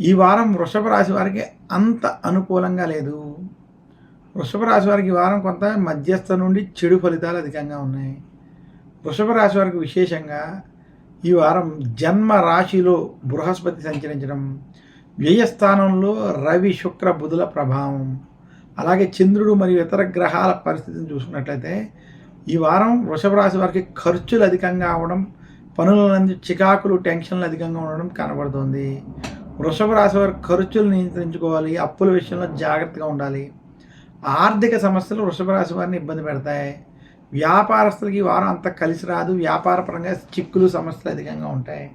ఈ వారం వృషభ రాశి వారికి అంత అనుకూలంగా లేదు. వృషభ రాశి వారికి ఈ వారం కొంత మధ్యస్థ నుండి చెడు ఫలితాలు అధికంగా ఉన్నాయి. వృషభ రాశి వారికి విశేషంగా ఈ వారం జన్మ రాశిలో బృహస్పతి సంచరించడం, వ్యయస్థానంలో రవి శుక్ర బుధుల ప్రభావం, అలాగే చంద్రుడు మరియు ఇతర గ్రహాల పరిస్థితిని చూసుకున్నట్లయితే ఈ వారం వృషభ రాశి వారికి ఖర్చులు అధికంగా అవడం, పనులందు చికాకులు టెన్షన్లు అధికంగా ఉండడం కనబడుతుంది. వృషభ రాశి వారి ఖర్చులు నియంత్రించుకోవాలి, అప్పుల విషయంలో జాగ్రత్తగా ఉండాలి. ఆర్థిక సమస్యలు వృషభ రాశి వారిని ఇబ్బంది పెడతాయి. వ్యాపారస్తులకి ఈ వారం అంత కలిసి రాదు. వ్యాపారపరంగా చిక్కులు సమస్యలు అధికంగా ఉంటాయి.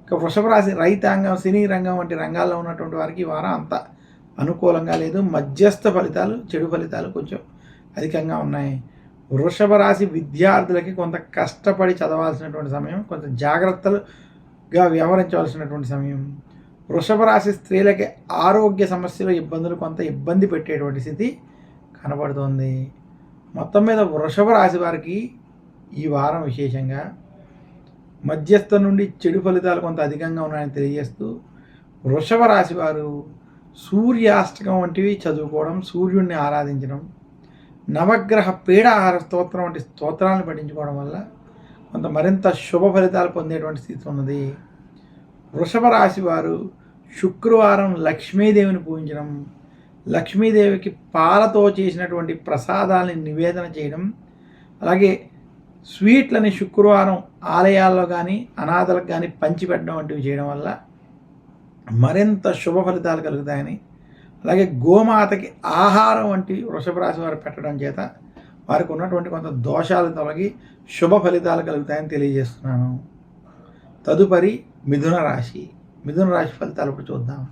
ఇక వృషభ రాశి రైతాంగం, సినీ రంగం వంటి రంగాల్లో ఉన్నటువంటి వారికి ఈ వారం అంత అనుకూలంగా లేదు. మధ్యస్థ ఫలితాలు, చెడు ఫలితాలు కొంచెం అధికంగా ఉన్నాయి. వృషభ రాశి విద్యార్థులకి కొంత కష్టపడి చదవాల్సినటువంటి సమయం, కొంత జాగ్రత్తలుగా వ్యవహరించవలసినటువంటి సమయం. వృషభ రాశి స్త్రీలకి ఆరోగ్య సమస్యలు, ఇబ్బందులు కొంత ఇబ్బంది పెట్టేటువంటి స్థితి కనబడుతుంది. మొత్తం మీద వృషభ రాశి వారికి ఈ వారం విశేషంగా మధ్యస్థ నుండి చెడు ఫలితాలు కొంత అధికంగా ఉన్నాయని తెలియజేస్తూ, వృషభ రాశి వారు సూర్యాష్టకం వంటివి చదువుకోవడం, సూర్యుడిని ఆరాధించడం, నవగ్రహ పీడాహార స్తోత్రం వంటి స్తోత్రాలను పఠించుకోవడం వల్ల కొంత మరింత శుభ ఫలితాలు పొందేటువంటి స్థితి ఉన్నది. వృషభ రాశి వారు శుక్రవారం లక్ష్మీదేవిని పూజించడం, లక్ష్మీదేవికి పాలతో చేసినటువంటి ప్రసాదాలని నివేదన చేయడం, అలాగే స్వీట్లని శుక్రవారం ఆలయాల్లో కానీ అనాథలకు కానీ పంచిపెట్టడం వంటివి చేయడం వల్ల మరింత శుభ ఫలితాలు కలుగుతాయని, అలాగే గోమాతకి ఆహారం వంటి వృషభ రాశి వారు పెట్టడం చేత వారికి ఉన్నటువంటి కొంత దోషాలు తొలగి శుభ ఫలితాలు కలుగుతాయని తెలియజేస్తున్నాను. తదుపరి మిథున రాశి ఫలితాలు ఇప్పుడు చూద్దాం.